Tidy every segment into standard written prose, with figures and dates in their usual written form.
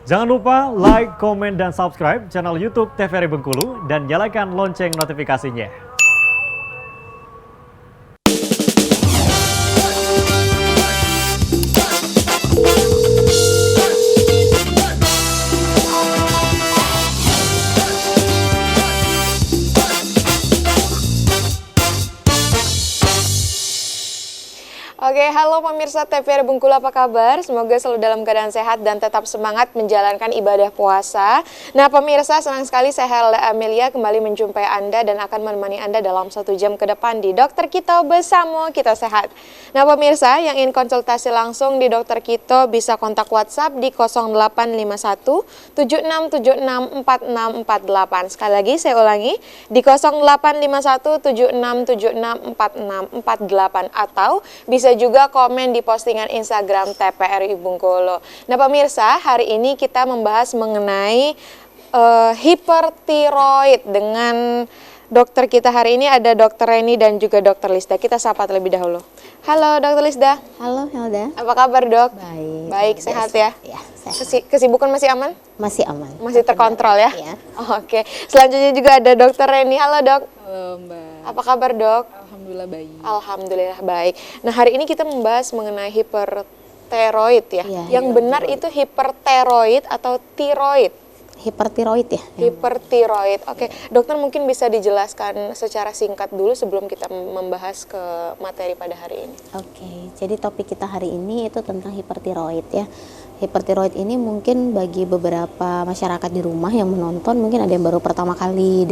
Jangan lupa like, komen, dan subscribe channel YouTube TVRI Bengkulu dan nyalakan lonceng notifikasinya. Oke, halo pemirsa TVRI Bengkulu, apa kabar? Semoga selalu dalam keadaan sehat dan tetap semangat menjalankan ibadah puasa. Nah pemirsa, senang sekali saya Helda Amelia kembali menjumpai Anda dan akan menemani Anda dalam 1 jam ke depan di Dokter Kito Bersama Kita Sehat. Nah pemirsa, yang ingin konsultasi langsung di Dokter Kito bisa kontak WhatsApp di 0851 7676 4648. Sekali lagi saya ulangi, di 0851 7676 4648 atau bisa juga komen di postingan Instagram TVRI Bengkulu. Nah pemirsa, hari ini kita membahas mengenai hipertiroid dengan dokter kita hari ini ada Dokter Reni dan juga Dokter Lisda. Kita sapa terlebih dahulu. Halo Dokter Lisda. Halo Helda. Apa kabar dok? Baik. Baik, sehat ya? Ya, sehat. Kesibukan masih aman? Masih aman. Masih terkontrol ya? Ya. Oke. Selanjutnya juga ada Dokter Reni. Halo dok. Halo Mbak. Apa kabar dok? Alhamdulillah baik. Alhamdulillah baik. Nah hari ini kita membahas mengenai hipertiroid ya. Iya, Yang benar itu hipertiroid atau tiroid? Hipertiroid ya. Hipertiroid. Oke, dokter mungkin bisa dijelaskan secara singkat dulu sebelum kita membahas ke materi pada hari ini. Oke, jadi topik kita hari ini itu tentang hipertiroid ya. Hipertiroid ini mungkin bagi beberapa masyarakat di rumah yang menonton mungkin ada yang baru pertama kali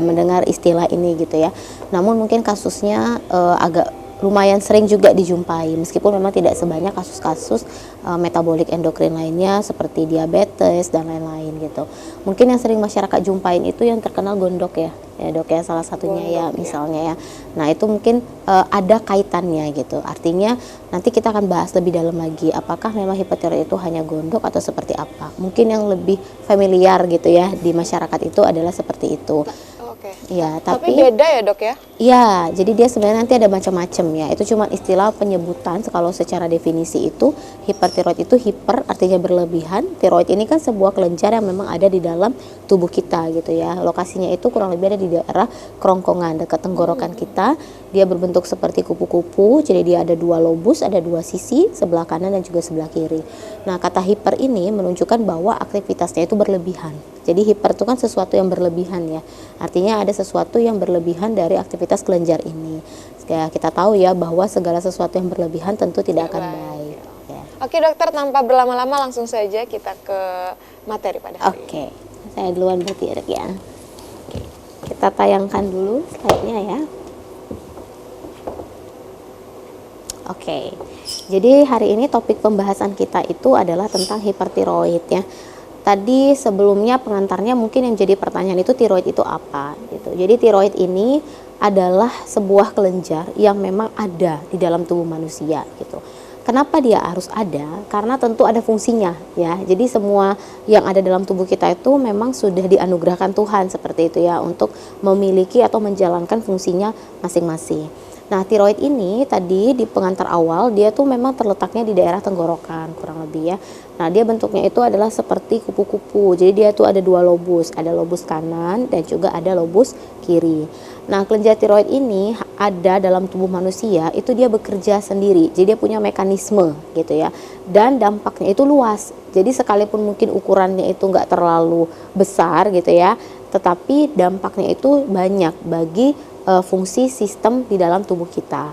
mendengar istilah ini gitu ya. Namun mungkin kasusnya agak lumayan sering juga dijumpai meskipun memang tidak sebanyak kasus-kasus metabolik endokrin lainnya seperti diabetes dan lain-lain gitu. Mungkin yang sering masyarakat jumpain itu yang terkenal gondok ya dok ya, salah satunya gondok, ya misalnya ya. Nah itu mungkin ada kaitannya gitu. Artinya nanti kita akan bahas lebih dalam lagi apakah memang hipertiroid itu hanya gondok atau seperti apa. Mungkin yang lebih familiar gitu ya di masyarakat itu adalah seperti itu. Oke. Ya, tapi beda ya dok ya? Iya, jadi dia sebenarnya nanti ada macam-macam ya. Itu cuma istilah penyebutan. Kalau secara definisi itu hipertiroid itu hiper artinya berlebihan. Tiroid ini kan sebuah kelenjar yang memang ada di dalam tubuh kita gitu ya. Lokasinya itu kurang lebih ada di daerah kerongkongan dekat tenggorokan kita. Dia berbentuk seperti kupu-kupu. Jadi dia ada 2 lobus, ada 2 sisi, sebelah kanan dan juga sebelah kiri. Nah, kata hiper ini menunjukkan bahwa aktivitasnya itu berlebihan. Jadi hiper itu kan sesuatu yang berlebihan ya. Artinya ada sesuatu yang berlebihan dari aktivitas kelenjar ini. Ya, kita tahu ya bahwa segala sesuatu yang berlebihan tentu tidak akan baik. Ya. Oke dokter, tanpa berlama-lama langsung saja kita ke materi pada hari ini. Oke, saya duluan berarti ya. Oke. Kita tayangkan dulu slide-nya ya. Oke, jadi hari ini topik pembahasan kita itu adalah tentang hipertiroid ya. Tadi sebelumnya pengantarnya mungkin yang jadi pertanyaan itu tiroid itu apa gitu. Jadi tiroid ini adalah sebuah kelenjar yang memang ada di dalam tubuh manusia gitu. Kenapa dia harus ada? Karena tentu ada fungsinya ya. Jadi semua yang ada dalam tubuh kita itu memang sudah dianugerahkan Tuhan seperti itu ya untuk memiliki atau menjalankan fungsinya masing-masing. Nah, tiroid ini tadi di pengantar awal dia tuh memang terletaknya di daerah tenggorokan kurang lebih ya. Nah, dia bentuknya itu adalah seperti kupu-kupu. Jadi dia tuh ada 2 lobus, ada lobus kanan dan juga ada lobus kiri. Nah, kelenjar tiroid ini ada dalam tubuh manusia, itu dia bekerja sendiri. Jadi dia punya mekanisme gitu ya. Dan dampaknya itu luas. Jadi sekalipun mungkin ukurannya itu enggak terlalu besar gitu ya, tetapi dampaknya itu banyak bagi fungsi sistem di dalam tubuh kita.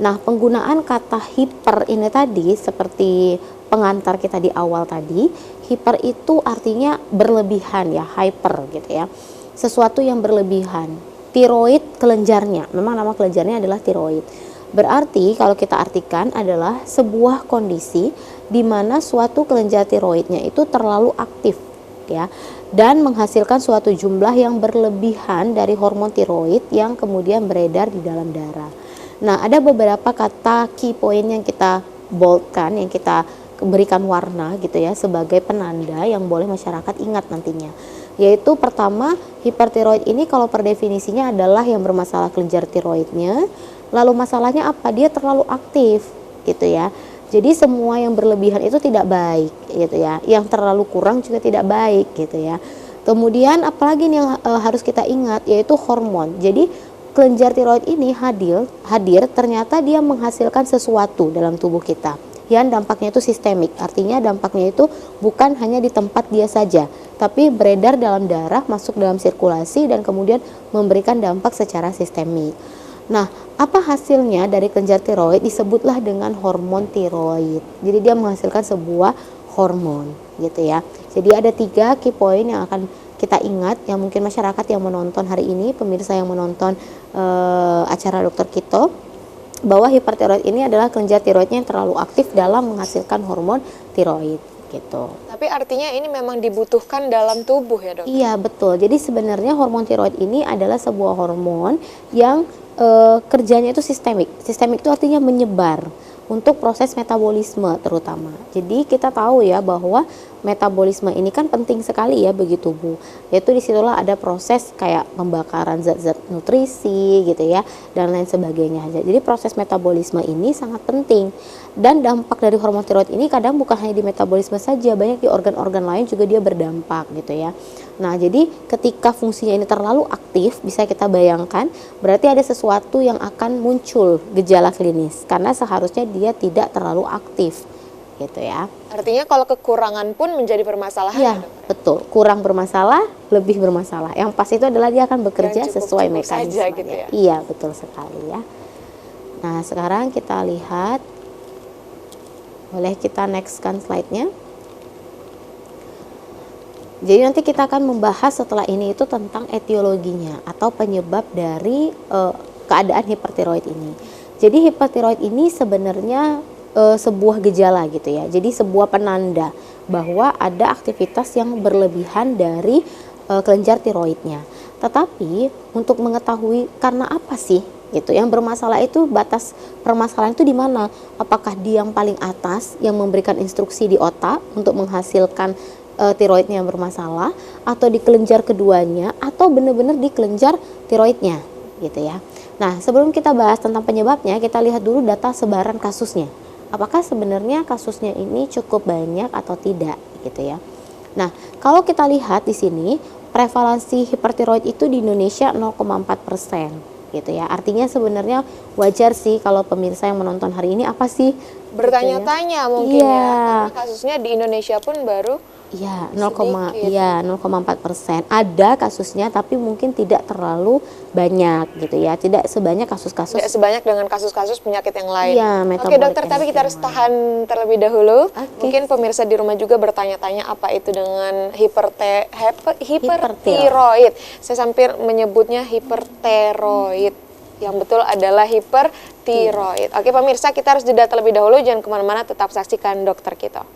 Nah, penggunaan kata hiper ini tadi seperti pengantar kita di awal tadi, hiper itu artinya berlebihan ya, hyper gitu ya. Sesuatu yang berlebihan. Tiroid kelenjarnya, memang nama kelenjarnya adalah tiroid. Berarti kalau kita artikan adalah sebuah kondisi di mana suatu kelenjar tiroidnya itu terlalu aktif ya dan menghasilkan suatu jumlah yang berlebihan dari hormon tiroid yang kemudian beredar di dalam darah. Nah, ada beberapa kata key point yang kita boldkan, yang kita berikan warna gitu ya sebagai penanda yang boleh masyarakat ingat nantinya. Yaitu pertama, hipertiroid ini kalau per definisinya adalah yang bermasalah kelenjar tiroidnya. Lalu masalahnya apa? Dia terlalu aktif gitu ya. Jadi semua yang berlebihan itu tidak baik gitu ya. Yang terlalu kurang juga tidak baik gitu ya. Kemudian apalagi nih yang harus kita ingat yaitu hormon. Jadi kelenjar tiroid ini hadir ternyata dia menghasilkan sesuatu dalam tubuh kita yang dampaknya itu sistemik. Artinya dampaknya itu bukan hanya di tempat dia saja, tapi beredar dalam darah, masuk dalam sirkulasi dan kemudian memberikan dampak secara sistemik. Nah, apa hasilnya dari kelenjar tiroid? Disebutlah dengan hormon tiroid. Jadi dia menghasilkan sebuah hormon gitu ya. Jadi ada 3 key point yang akan kita ingat, yang mungkin masyarakat yang menonton hari ini, pemirsa yang menonton acara Dokter Kito, bahwa hipertiroid ini adalah kelenjar tiroidnya yang terlalu aktif dalam menghasilkan hormon tiroid gitu. Tapi artinya ini memang dibutuhkan dalam tubuh ya, Dok? Iya, betul. Jadi sebenarnya hormon tiroid ini adalah sebuah hormon yang kerjanya itu sistemik. Sistemik itu artinya menyebar untuk proses metabolisme terutama. Jadi kita tahu ya bahwa metabolisme ini kan penting sekali ya bagi tubuh. Yaitu disitulah ada proses kayak pembakaran zat-zat nutrisi gitu ya dan lain sebagainya. Jadi proses metabolisme ini sangat penting. Dan dampak dari hormon tiroid ini kadang bukan hanya di metabolisme saja, banyak di organ-organ lain juga dia berdampak gitu ya. Nah, jadi ketika fungsinya ini terlalu aktif, bisa kita bayangkan berarti ada sesuatu yang akan muncul gejala klinis karena seharusnya dia tidak terlalu aktif gitu ya. Artinya kalau kekurangan pun menjadi permasalahan Iya, ya, Dok? betul. Kurang bermasalah, lebih bermasalah. Yang pas itu adalah dia akan bekerja Dan cukup-cukup sesuai saja mekanisme. gitu ya? Iya, betul sekali ya. Nah, sekarang kita lihat. Boleh kita nextkan slide-nya. Jadi nanti kita akan membahas setelah ini itu tentang etiologinya atau penyebab dari keadaan hipertiroid ini. Jadi hipertiroid ini sebenarnya sebuah gejala gitu ya. Jadi sebuah penanda bahwa ada aktivitas yang berlebihan dari kelenjar tiroidnya. Tetapi untuk mengetahui karena apa sih gitu yang bermasalah itu, batas permasalahan itu di mana? Apakah di yang paling atas yang memberikan instruksi di otak untuk menghasilkan tiroidnya yang bermasalah, atau di kelenjar keduanya, atau benar-benar di kelenjar tiroidnya gitu ya. Nah, sebelum kita bahas tentang penyebabnya, kita lihat dulu data sebaran kasusnya. Apakah sebenarnya kasusnya ini cukup banyak atau tidak gitu ya. Nah, kalau kita lihat di sini prevalensi hipertiroid itu di Indonesia 0,4% gitu ya. Artinya sebenarnya wajar sih kalau pemirsa yang menonton hari ini apa sih Bertanya-tanya mungkin Iya. ya, karena kasusnya di Indonesia pun baru Iya, sedikit. 0,4%. Ada kasusnya tapi mungkin tidak terlalu banyak gitu ya. Tidak sebanyak kasus-kasus. tidak sebanyak dengan kasus-kasus penyakit yang lain. Iya, Oke metabolic dokter, tapi kita harus yang lain. tahan terlebih dahulu. Oke. Mungkin pemirsa di rumah juga bertanya-tanya apa itu dengan hipertiroid. Saya sampai menyebutnya hipertiroid. Yang betul adalah hipertiroid. Oke pemirsa, kita harus jeda terlebih dahulu. Jangan kemana-mana, tetap saksikan Dokter Kito.